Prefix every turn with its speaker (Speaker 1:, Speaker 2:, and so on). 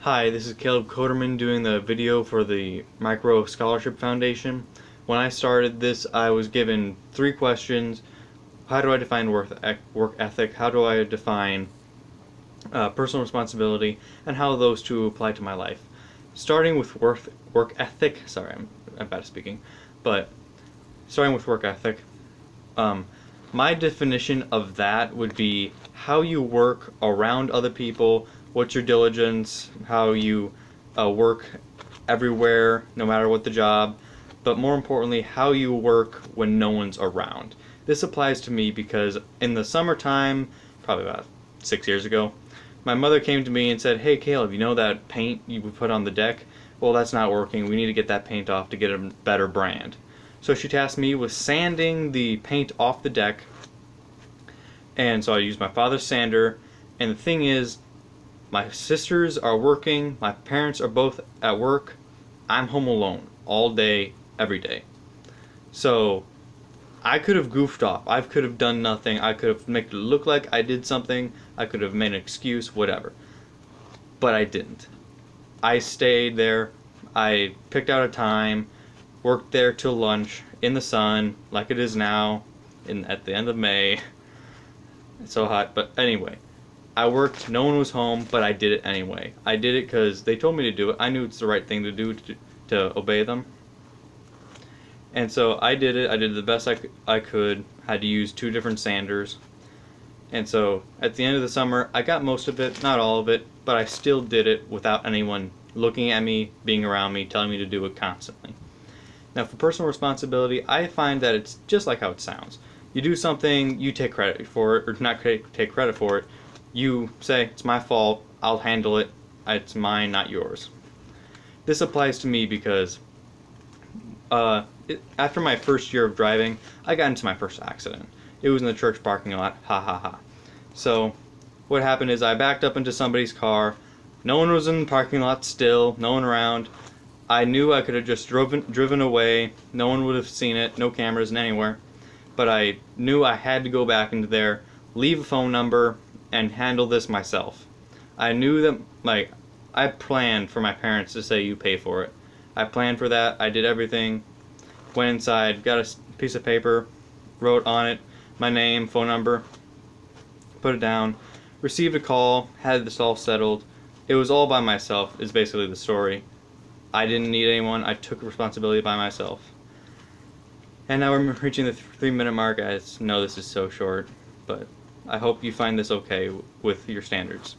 Speaker 1: Hi, this is Caleb Koterman doing the video for the Micro Scholarship Foundation. When I started this, I was given 3 questions. How do I define work ethic? How do I define personal responsibility? And how those two apply to my life. Starting with work ethic, sorry, I'm bad at speaking, but starting with work ethic, my definition of that would be how you work around other people, what's your diligence, how you work everywhere, no matter what the job, but more importantly, how you work when no one's around. This applies to me because in the summertime, probably about 6 years ago, my mother came to me and said, "Hey Caleb, you know that paint you put on the deck? Well, that's not working. We need to get that paint off to get a better brand." So she tasked me with sanding the paint off the deck, and so I used my father's sander. And the thing is, my sisters are working, my parents are both at work, I'm home alone all day, every day. So I could have goofed off, I could have done nothing, I could have made it look like I did something, I could have made an excuse, whatever. But I didn't. I stayed there, I picked out a time, worked there till lunch, in the sun, like it is now, at the end of May. It's so hot, but anyway. I worked, no one was home, but I did it anyway. I did it because they told me to do it. I knew it's the right thing to do to obey them. And so I did it. I did the best I could. Had to use 2 different sanders. And so at the end of the summer, I got most of it, not all of it, but I still did it without anyone looking at me, being around me, telling me to do it constantly. Now for personal responsibility, I find that it's just like how it sounds. You do something, you take credit for it, or not take credit for it. You say, it's my fault, I'll handle it, it's mine, not yours. This applies to me because after my first year of driving, I got into my first accident. It was in the church parking lot, ha ha ha. So what happened is I backed up into somebody's car, no one was in the parking lot still, no one around. I knew I could have just driven away, no one would have seen it, no cameras anywhere. But I knew I had to go back into there, leave a phone number, and handle this myself. I knew that, I planned for my parents to say, "You pay for it." I planned for that, I did everything, went inside, got a piece of paper, wrote on it my name, phone number, put it down, received a call, had this all settled. It was all by myself, is basically the story. I didn't need anyone, I took responsibility by myself. And now we're reaching the 3-minute mark. I know this is so short, but I hope you find this okay with your standards.